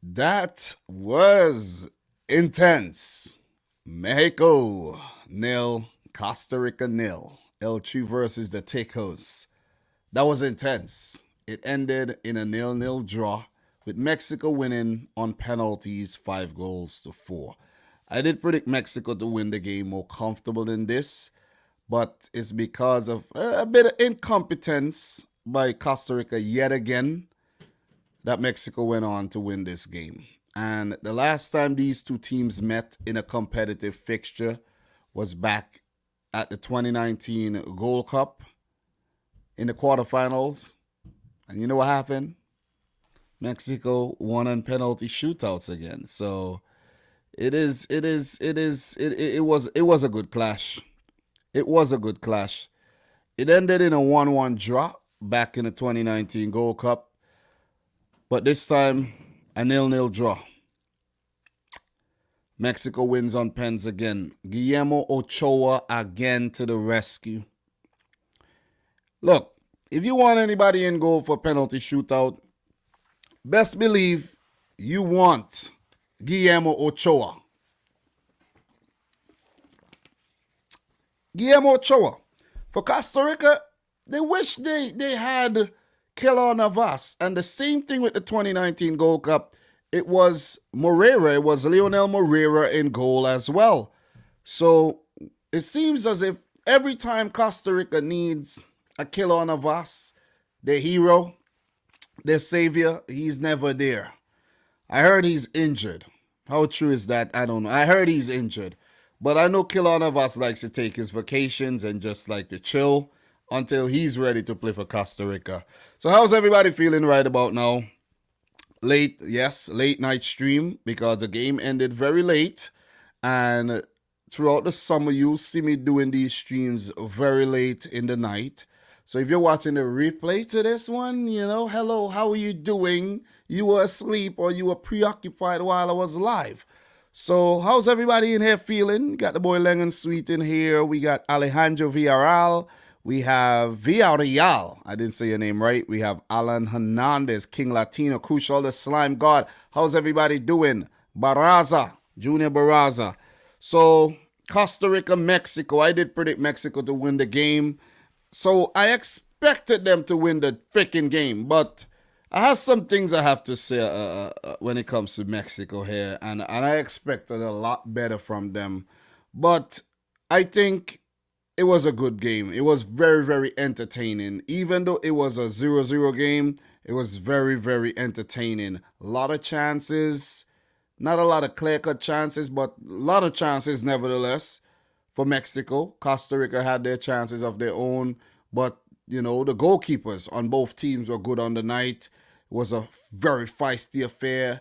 That was intense. Mexico nil, Costa Rica nil. L2 versus the Ticos. That was intense. It ended in a nil-nil draw with Mexico winning on penalties 5 goals to 4. I did predict Mexico to win the game more comfortable than this, but it's because of a bit of incompetence by Costa Rica yet again that Mexico went on to win this game. And the last time these two teams met in a competitive fixture was back at the 2019 Gold Cup in the quarterfinals. And you know what happened? Mexico won on penalty shootouts again. So it was a good clash. It was a good clash. It ended in a 1-1 draw back in the 2019 Gold Cup. But this time, a nil-nil draw. Mexico wins on pens again. Guillermo Ochoa again to the rescue. Look, if you want anybody in goal for penalty shootout, best believe you want Guillermo Ochoa. Guillermo Ochoa. For Costa Rica, they wish they had Keylor Navas. And the same thing with the 2019 Gold Cup. It was Moreira. It was Lionel Moreira in goal as well. So it seems as if every time Costa Rica needs a Keylor Navas, their hero, their savior, he's never there. I heard he's injured. How true is that? I don't know. I heard he's injured. But I know Keylor Navas likes to take his vacations and just like to chill until he's ready to play for Costa Rica. So how's everybody feeling right about now? Late night stream because the game ended very late. And throughout the summer, you'll see me doing these streams very late in the night. So if you're watching the replay to this one, hello, how are you doing? You were asleep or you were preoccupied while I was live. So how's everybody in here feeling? Got the boy Lengon Sweet in here. We got Alejandro Villarreal. We have Villarreal. I didn't say your name right. We have Alan Hernandez, King Latino, Crucial, the Slime God. How's everybody doing? Barraza, Junior Barraza. So Costa Rica, Mexico. I did predict Mexico to win the game. So I expected them to win the freaking game. But I have some things I have to say when it comes to Mexico here. And I expected a lot better from them. But I think it was a good game. It was very, very entertaining. Even though it was a 0-0 game, it was very, very entertaining. A lot of chances. Not a lot of clear-cut chances, but a lot of chances nevertheless for Mexico. Costa Rica had their chances of their own. But, the goalkeepers on both teams were good on the night. It was a very feisty affair.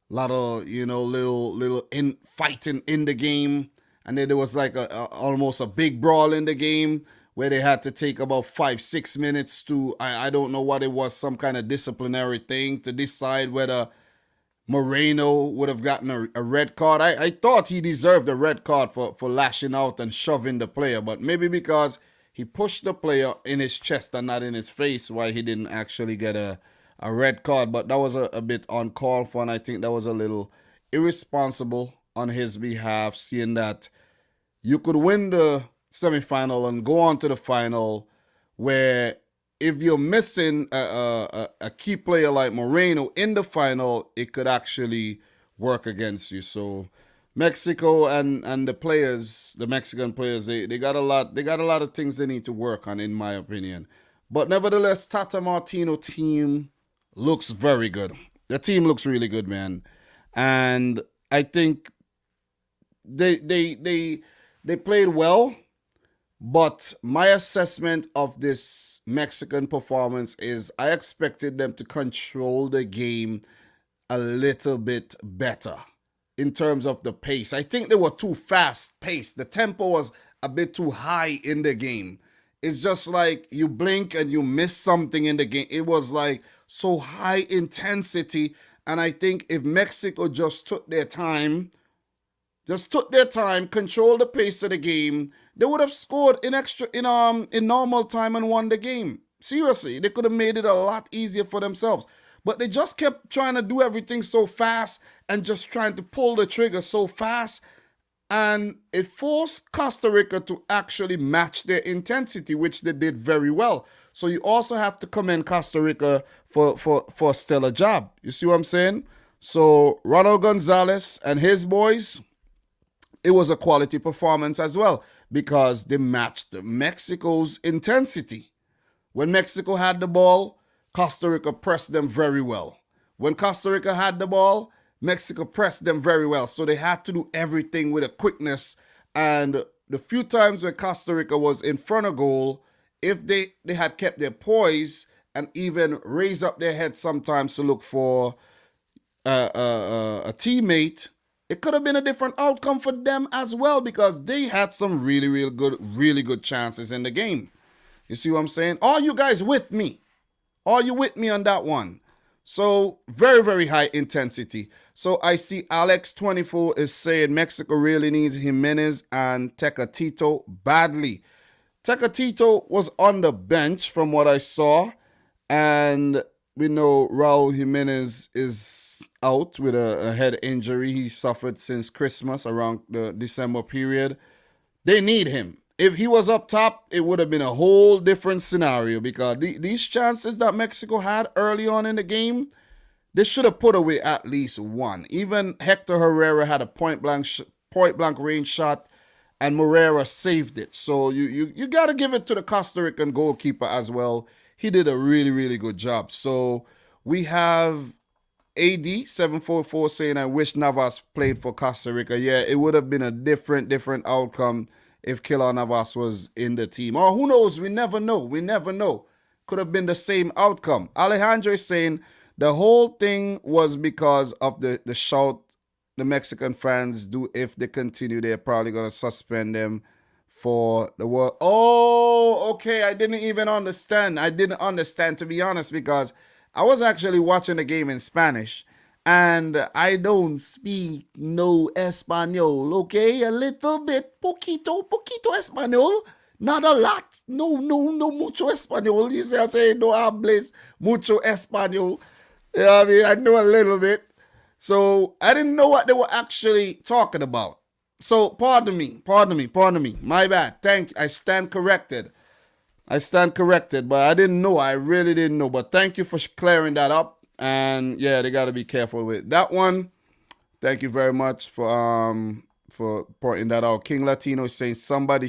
A lot of, little fighting in the game. And then there was like almost a big brawl in the game where they had to take about 5-6 minutes to, I don't know what it was, some kind of disciplinary thing to decide whether Moreno would have gotten a red card. I thought he deserved a red card for lashing out and shoving the player, but maybe because he pushed the player in his chest and not in his face, why he didn't actually get a red card. But that was a bit uncalled for, and I think that was a little irresponsible on his behalf, seeing that you could win the semifinal and go on to the final, where if you're missing a key player like Moreno in the final, it could actually work against you. So Mexico and the players, the Mexican players, they got a lot of things they need to work on, in my opinion. But nevertheless, Tata Martino team looks very good. The team looks really good, man. And I think they played well, but my assessment of this Mexican performance is I expected them to control the game a little bit better in terms of the pace. I think they were too fast paced. The tempo was a bit too high in the game. It's just like you blink and you miss something in the game. It was like so high intensity. And I think if Mexico just took their time, controlled the pace of the game, they would have scored in normal time and won the game. Seriously, they could have made it a lot easier for themselves. but they just kept trying to do everything so fast and just trying to pull the trigger so fast. And it forced Costa Rica to actually match their intensity, which they did very well. So you also have to commend Costa Rica for a stellar job. You see what I'm saying? So Ronald Gonzalez and his boys, it was a quality performance as well because they matched Mexico's intensity. When Mexico had the ball, Costa Rica pressed them very well. When Costa Rica had the ball, Mexico pressed them very well. So they had to do everything with a quickness. And the few times when Costa Rica was in front of goal, if they had kept their poise and even raise up their head sometimes to look for a teammate, it could have been a different outcome for them as well because they had some really good chances in the game. You see what I'm saying? Are you guys with me? Are you with me on that one? So very high intensity. So I see Alex24 is saying Mexico really needs Jimenez and Tecatito badly. Tecatito was on the bench from what I saw. And we know Raul Jimenez is out with a head injury he suffered since Christmas around the December period. They need him. If he was up top, it would have been a whole different scenario because these chances that Mexico had early on in the game, they should have put away at least one. Even Hector Herrera had a point blank range shot and Moreira saved it. So you got to give it to the Costa Rican goalkeeper as well. He did a really good job. So we have AD744 saying, I wish Navas played for Costa Rica. Yeah, it would have been a different outcome if Keylor Navas was in the team. Or who knows? We never know. Could have been the same outcome. Alejandro is saying the whole thing was because of the shout the Mexican fans do. If they continue, they're probably going to suspend them for the world. Oh, okay. I didn't even understand. I didn't understand, to be honest, because I was actually watching the game in Spanish. And I don't speak no Espanol, okay? A little bit, poquito Espanol. Not a lot. No mucho Espanol. You see what I'm saying? No hables mucho Espanol. You know what I mean? I know a little bit. So I didn't know what they were actually talking about. So pardon me. My bad. I stand corrected. But I didn't know. I really didn't know. But thank you for clearing that up. And yeah, they got to be careful with that one. Thank you very much for pointing that out. King Latino is saying somebody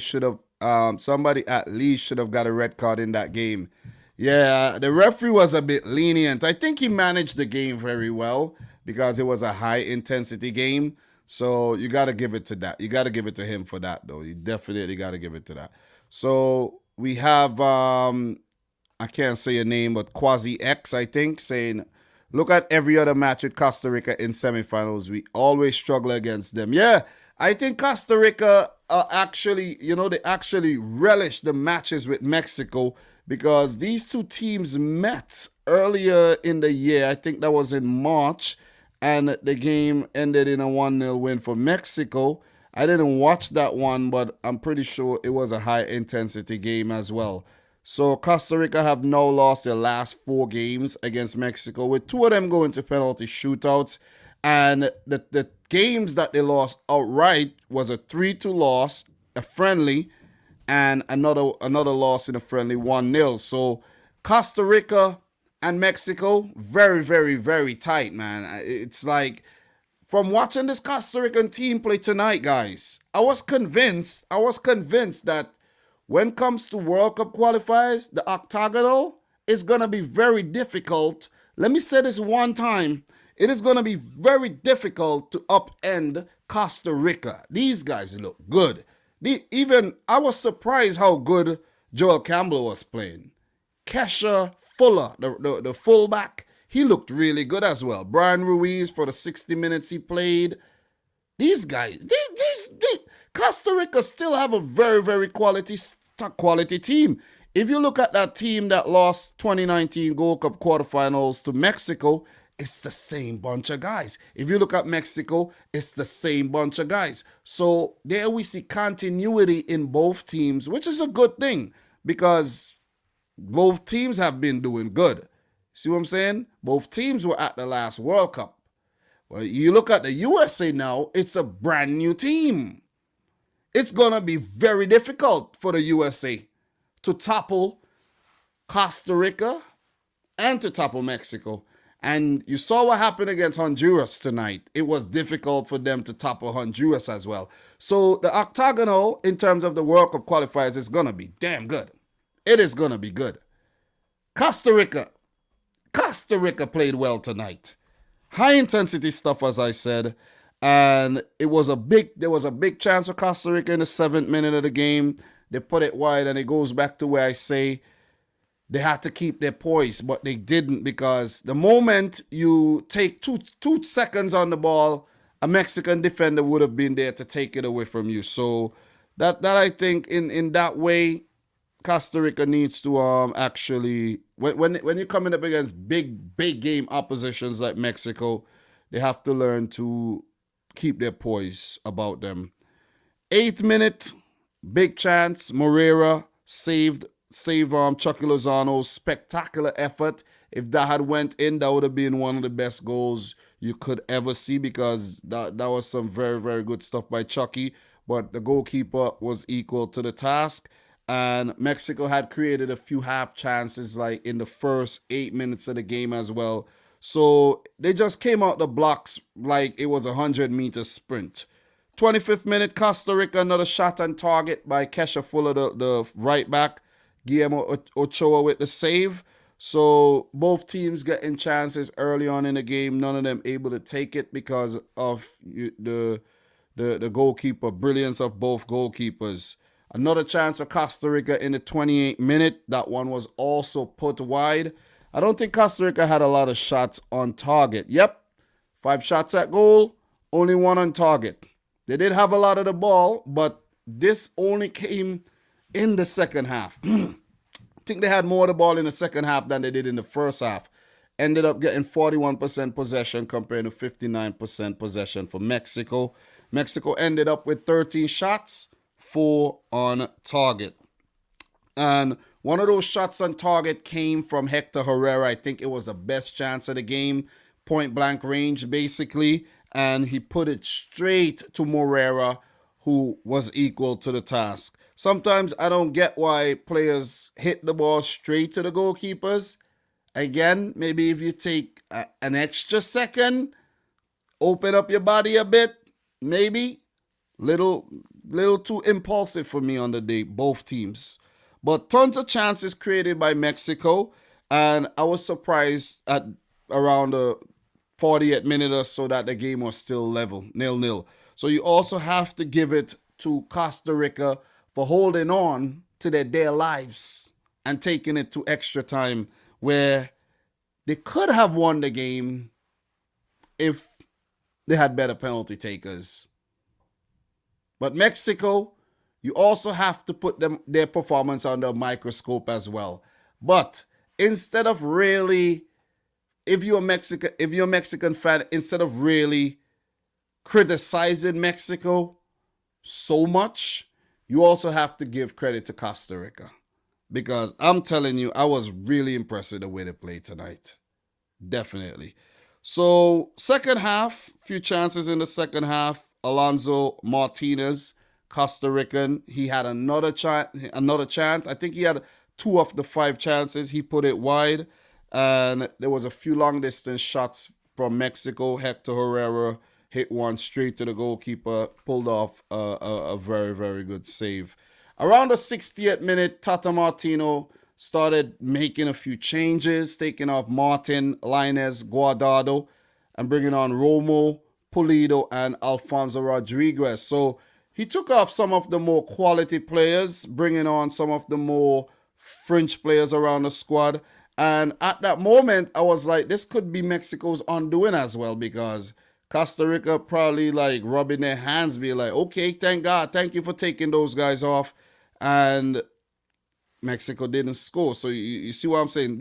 at least should have got a red card in that game. Yeah, the referee was a bit lenient. I think he managed the game very well because it was a high intensity game. So you got to give it to that. You got to give it to him for that, though. You definitely got to give it to that. So we have I can't say a name, but Quasi X, I think, saying, look at every other match with Costa Rica in semifinals. We always struggle against them. Yeah, I think Costa Rica actually, they actually relish the matches with Mexico because these two teams met earlier in the year. I think that was in March, and the game ended in a 1-0 win for Mexico. I didn't watch that one, but I'm pretty sure it was a high-intensity game as well. So Costa Rica have now lost their last 4 games against Mexico, with 2 of them going to penalty shootouts. And the games that they lost outright was a 3-2 loss, a friendly, and another loss in a friendly 1-0. So Costa Rica and Mexico, very tight, man. It's like, from watching this Costa Rican team play tonight, guys, I was convinced that when it comes to World Cup qualifiers, the octagonal is going to be very difficult. Let me say this one time. It is going to be very difficult to upend Costa Rica. These guys look good. I was surprised how good Joel Campbell was playing. Kesha Fuller, the fullback, he looked really good as well. Brian Ruiz, for the 60 minutes he played. These guys, Costa Rica still have a very quality team. If you look at that team that lost 2019 Gold Cup quarterfinals to Mexico, it's the same bunch of guys. If you look at Mexico, it's the same bunch of guys. So there we see continuity in both teams, which is a good thing because both teams have been doing good. See what I'm saying? Both teams were at the last World Cup. Well, you look at the USA now, it's a brand new team. It's going to be very difficult for the USA to topple Costa Rica and to topple Mexico. And you saw what happened against Honduras tonight. It was difficult for them to topple Honduras as well. So the octagonal, in terms of the World Cup qualifiers, is going to be damn good. It is going to be good. Costa Rica played well tonight. High intensity stuff, as I said. And there was a big chance for Costa Rica in the 7th minute of the game. They put it wide, and it goes back to where I say they had to keep their poise, but they didn't, because the moment you take two seconds on the ball, a Mexican defender would have been there to take it away from you. So that I think in that way, Costa Rica needs to actually, when you're coming up against big game oppositions like Mexico, they have to learn to keep their poise about them. 8th minute, big chance. Moreira save Chucky Lozano's spectacular effort. If that had went in, that would have been one of the best goals you could ever see, because that was some very, very good stuff by Chucky. But the goalkeeper was equal to the task. And Mexico had created a few half chances like in the first 8 minutes of the game as well. So they just came out the blocks like it was a 100-meter sprint. 25th minute, Costa Rica, another shot on target by Kesha Fuller, the right back. Guillermo Ochoa with the save. So both teams getting chances early on in the game. None of them able to take it because of the goalkeeper, brilliance of both goalkeepers. Another chance for Costa Rica in the 28th minute. That one was also put wide. I don't think Costa Rica had a lot of shots on target. Yep, 5 shots at goal, only 1 on target. They did have a lot of the ball, but this only came in the second half. I think they had more of the ball in the second half than they did in the first half. Ended up getting 41% possession compared to 59% possession for Mexico. Mexico ended up with 13 shots, 4 on target. And one of those shots on target came from Hector Herrera. I think it was the best chance of the game. Point blank range, basically. And he put it straight to Moreira, who was equal to the task. Sometimes I don't get why players hit the ball straight to the goalkeepers. Again, maybe if you take an extra second, open up your body a bit, maybe. Little too impulsive for me on the day, both teams. But tons of chances created by Mexico. And I was surprised at around the 40th minute or so that the game was still level, 0-0. So you also have to give it to Costa Rica for holding on to their lives and taking it to extra time, where they could have won the game if they had better penalty takers. But Mexico, you also have to put their performance under a microscope as well. But instead of really, if you're a Mexican fan, instead of really criticizing Mexico so much, you also have to give credit to Costa Rica. Because I'm telling you, I was really impressed with the way they played tonight. Definitely. So, second half, few chances in the second half. Alonso Martinez, Costa Rican, he had another chance. I think he had 2 of the 5 chances. He put it wide. And there was a few long distance shots from Mexico. Hector Herrera hit one straight to the goalkeeper, pulled off a very, very good save. Around the 60th minute, Tata Martino started making a few changes, taking off Martin, Lainez, Guardado, and bringing on Romo, Pulido, and Alfonso Rodriguez. So he took off some of the more quality players, bringing on some of the more fringe players around the squad. And at that moment, I was like, this could be Mexico's undoing as well, because Costa Rica probably like rubbing their hands, be like, okay, thank God, thank you for taking those guys off. And Mexico didn't score. So you see what I'm saying?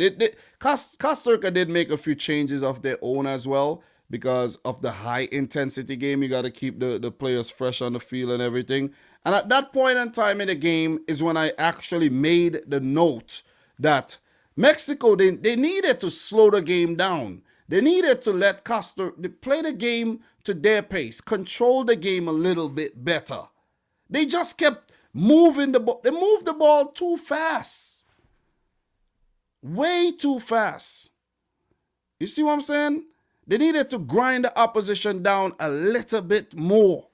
Costa Rica did make a few changes of their own as well, because of the high intensity game. You got to keep the players fresh on the field and everything. And at that point in time in the game is when I actually made the note that Mexico, they needed to slow the game down. They needed to let play the game to their pace, control the game a little bit better. They just kept moving the ball. They moved the ball too fast. Way too fast. You see what I'm saying? They needed to grind the opposition down a little bit more.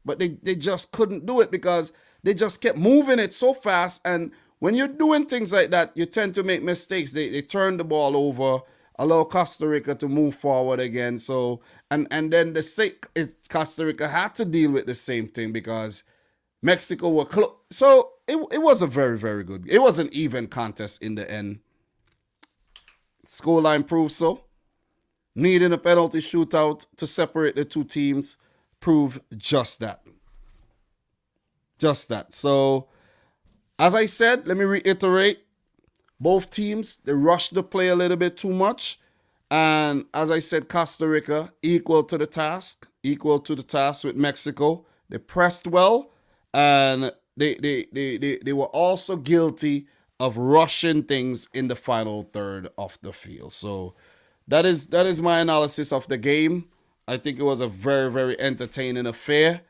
But they just couldn't do it because they just kept moving it so fast. And when you're doing things like that, you tend to make mistakes. They turn the ball over, allow Costa Rica to move forward again. So and then Costa Rica had to deal with the same thing because Mexico were close. So it was a very, very good. It was an even contest in the end. Scoreline proves so. Needing a penalty shootout to separate the two teams proved just that. Just that. So, as I said, let me reiterate. Both teams, they rushed the play a little bit too much. And as I said, Costa Rica, equal to the task with Mexico. They pressed well. And they were also guilty of rushing things in the final third of the field. So that is my analysis of the game. I think it was a very, very entertaining affair.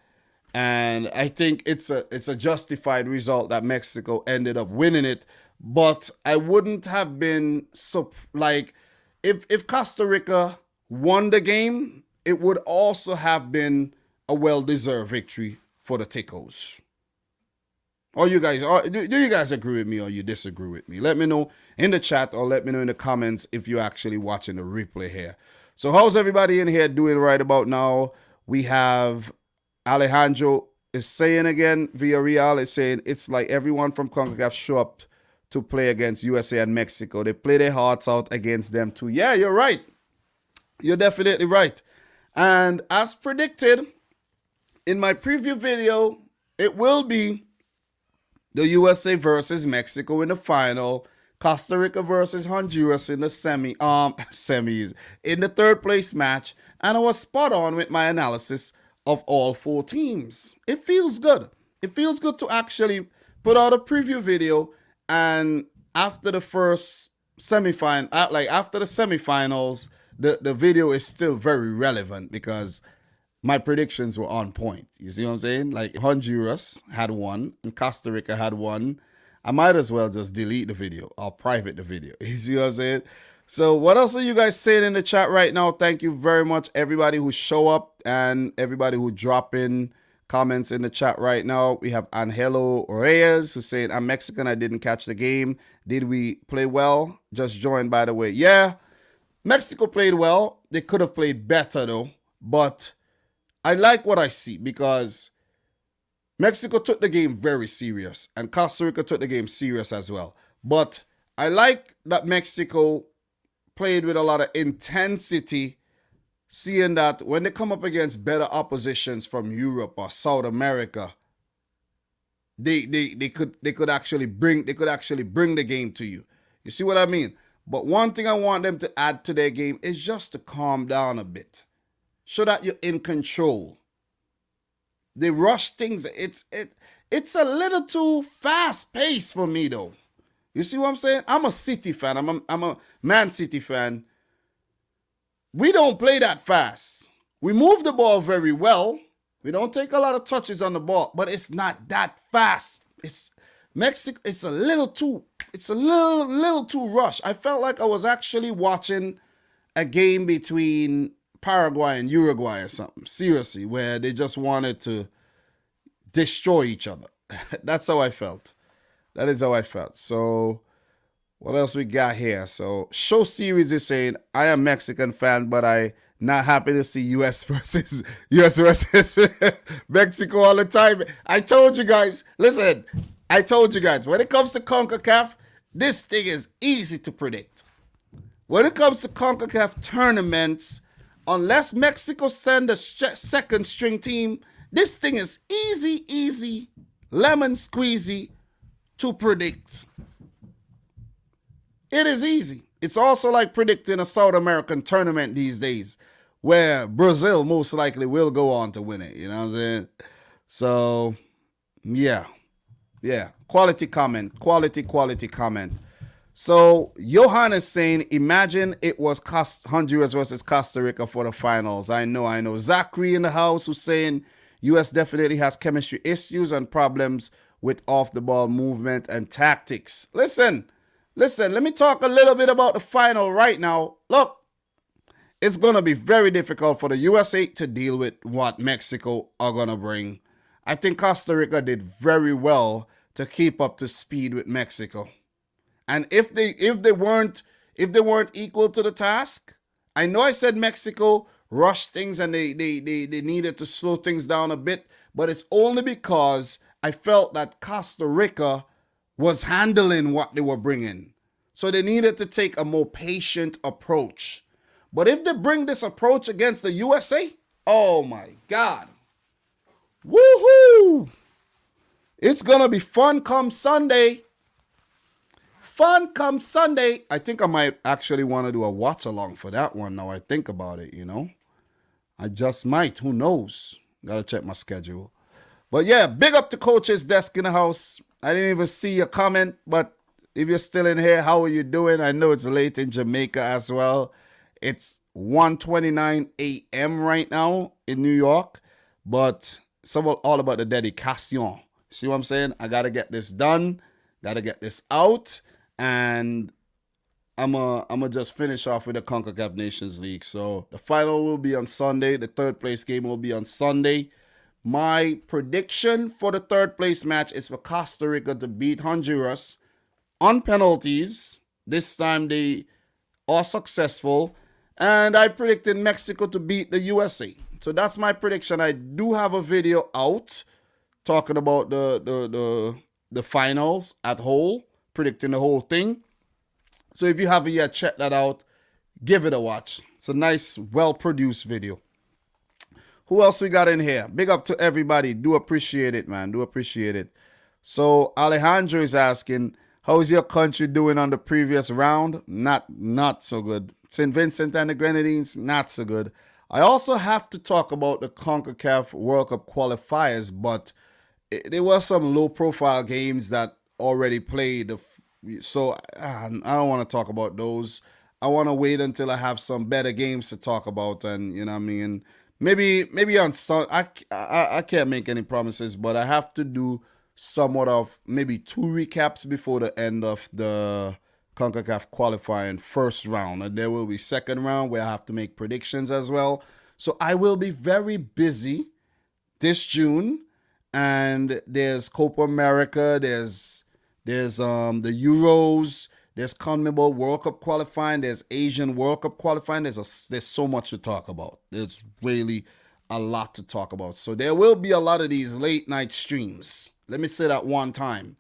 And I think it's a justified result that Mexico ended up winning it. But I wouldn't have been so like if Costa Rica won the game, it would also have been a well-deserved victory for the Ticos. Or you guys, do you guys agree with me or you disagree with me? Let me know in the chat or let me know in the comments if you're actually watching the replay here. So how's everybody in here doing right about now? We have Alejandro is saying again, Villarreal is saying it's like everyone from Concacaf show up to play against USA and Mexico. They play their hearts out against them too. Yeah, you're right. You're definitely right. And as predicted in my preview video, it will be the USA versus Mexico in the final, Costa Rica versus Honduras in the semis, in the third place match, and I was spot on with my analysis of all four teams. It feels good. It feels good to actually put out a preview video, and after the first semifinal, after the semifinals, the video is still very relevant because my predictions were on point. You see what I'm saying? Like Honduras had one and Costa Rica had one. I might as well just delete the video or private the video. You see what I'm saying? So what else are you guys saying in the chat right now? Thank you very much, everybody who show up and everybody who drop in comments in the chat right now. We have Angelo Reyes who's saying, I'm Mexican. I didn't catch the game. Did we play well? Just joined, by the way. Yeah, Mexico played well. They could have played better, though. But I like what I see because Mexico took the game very serious and Costa Rica took the game serious as well. But I like that Mexico played with a lot of intensity, seeing that when they come up against better oppositions from Europe or South America, they could actually bring the game to you. You see what I mean? But one thing I want them to add to their game is just to calm down a bit. Show that you're in control. They rush things. It's a little too fast paced for me though. You see what I'm saying? I'm a City fan. I'm a Man City fan. We don't play that fast. We move the ball very well. We don't take a lot of touches on the ball, but it's not that fast. It's Mexico. It's a little too rushed. I felt like I was actually watching a game between Paraguay and Uruguay or something, seriously, where they just wanted to destroy each other. That's how I felt. That is how I felt. So what else we got here? So Show Series is saying, I am Mexican fan, but I not happy to see US versus Mexico all the time. I told you guys, listen, I told you guys, when it comes to CONCACAF, this thing is easy to predict. When it comes to CONCACAF tournaments, unless Mexico send a second string team, this thing is easy, lemon squeezy to predict. It is easy. It's also like predicting a South American tournament these days where Brazil most likely will go on to win it. You know what I'm saying? So, yeah. Quality comment. So Johan is saying, imagine it was Honduras versus Costa Rica for the finals. I know. Zachary in the house who's saying U.S. definitely has chemistry issues and problems with off-the-ball movement and tactics. Listen, let me talk a little bit about the final right now. Look, it's going to be very difficult for the USA to deal with what Mexico are going to bring. I think Costa Rica did very well to keep up to speed with Mexico. And if they weren't equal to the task, I know I said Mexico rushed things and they needed to slow things down a bit, but it's only because I felt that Costa Rica was handling what they were bringing. So they needed to take a more patient approach. But if they bring this approach against the USA, oh my God. Woohoo! It's going to be fun come Sunday. I think I might actually want to do a watch along for that one now I think about it, I just might. Who knows? Gotta check my schedule. But yeah, big up to Coach's Desk in the house. I didn't even see your comment, but if you're still in here, how are you doing? I know it's late in Jamaica as well. It's 1:29 a.m. right now in New York, but it's all about the dedication. See what I'm saying? I got to get this done, got to get this out, and I'm gonna just finish off with the Concacaf Nations League. So the final will be on Sunday. The third place game will be on Sunday. My prediction for the third place match is for Costa Rica to beat Honduras on penalties. This time they are successful. And I predicted Mexico to beat the USA. So that's my prediction. I do have a video out talking about the finals at whole, predicting the whole thing. So if you haven't yet checked that out, give it a watch. It's a nice, well-produced video. Who else we got in here? Big up to everybody. Do appreciate it, man. Do appreciate it. So Alejandro is asking, how is your country doing on the previous round? Not so good. St. Vincent and the Grenadines, not so good. I also have to talk about the CONCACAF World Cup qualifiers, but there were some low-profile games that already played. So I don't want to talk about those. I want to wait until I have some better games to talk about, and you know what I mean. Maybe on Sunday. I can't make any promises, but I have to do somewhat of maybe 2 recaps before the end of the CONCACAF qualifying first round, and there will be second round where I have to make predictions as well. So I will be very busy this June, and there's Copa America, there's the Euros, there's CONMEBOL World Cup qualifying, there's Asian World Cup qualifying. There's so much to talk about. There's really a lot to talk about. So there will be a lot of these late night streams. Let me say that one time.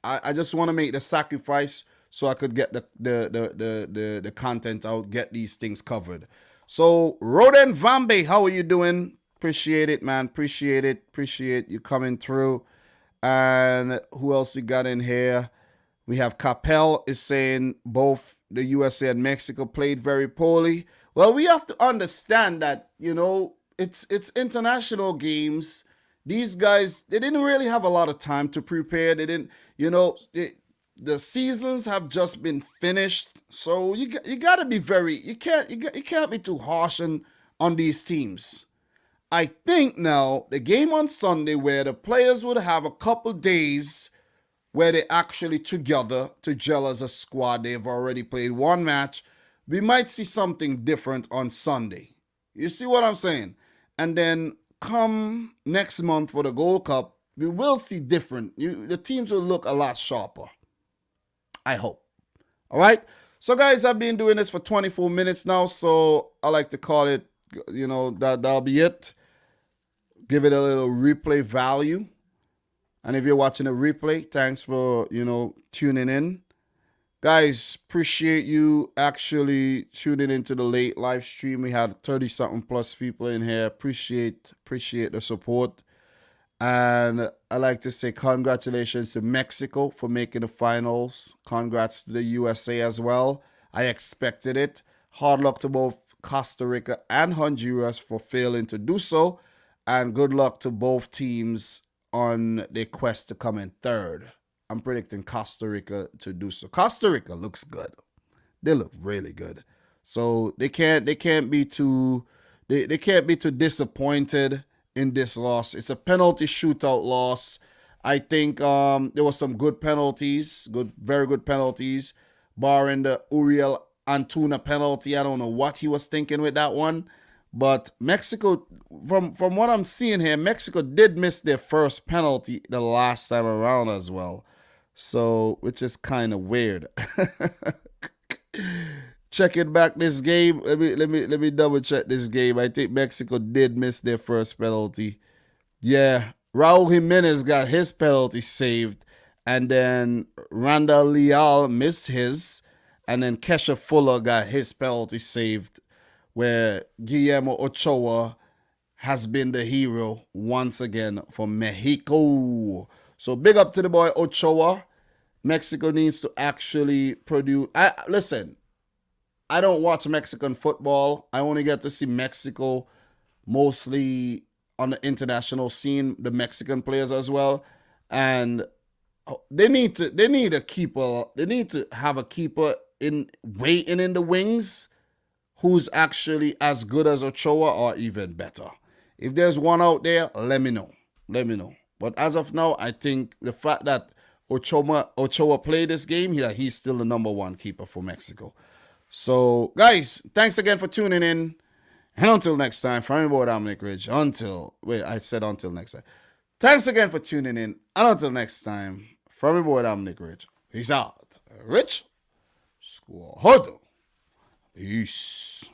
I just want to make the sacrifice so I could get the content out, get these things covered. So Roden Vambe, how are you doing? Appreciate it, man. Appreciate it. Appreciate you coming through. And who else we got in here? We have Capel is saying both the USA and Mexico played very poorly. Well, we have to understand that, it's international games. These guys, they didn't really have a lot of time to prepare. They didn't, the seasons have just been finished. So you got to be you can't be too harsh on these teams. I think now the game on Sunday where the players would have a couple days where they actually together to gel as a squad. They've already played one match. We might see something different on Sunday. You see what I'm saying? And then come next month for the Gold Cup, we will see different. The teams will look a lot sharper. I hope. All right? So, guys, I've been doing this for 24 minutes now, so I like to call it, that'll be it. Give it a little replay value. And if you're watching a replay, thanks for, tuning in. Guys, appreciate you actually tuning into the late live stream. We had 30-something plus people in here. Appreciate the support. And I like to say congratulations to Mexico for making the finals. Congrats to the USA as well. I expected it. Hard luck to both Costa Rica and Honduras for failing to do so. And good luck to both teams on their quest to come in third. I'm predicting Costa Rica to do so. Costa Rica looks good. They look really good. So they can't be too they can't be too disappointed in this loss. It's a penalty shootout loss. I think there was some good penalties, very good penalties, barring the Uriel Antuna penalty. I don't know what he was thinking with that one. But Mexico, from what I'm seeing here, Mexico did miss their first penalty the last time around as well. So, which is kind of weird. Checking back this game, let me double check this game. I think Mexico did miss their first penalty. Yeah, Raul Jimenez got his penalty saved, and then Randall Leal missed his, and then Kesha Fuller got his penalty saved, where Guillermo Ochoa has been the hero once again for Mexico. So big up to the boy Ochoa. Mexico needs to actually produce. Listen, I don't watch Mexican football. I only get to see Mexico mostly on the international scene, the Mexican players as well. And they need a keeper. They need to have a keeper waiting in the wings who's actually as good as Ochoa or even better. If there's one out there, let me know. But as of now, I think the fact that Ochoa played this game, he's still the number one keeper for Mexico. So, guys, thanks again for tuning in. And until next time, from your boy Dominic Rich. Until next time. Thanks again for tuning in. And until next time, from your boy Dominic Rich. Peace out. Rich, Squad. Peace.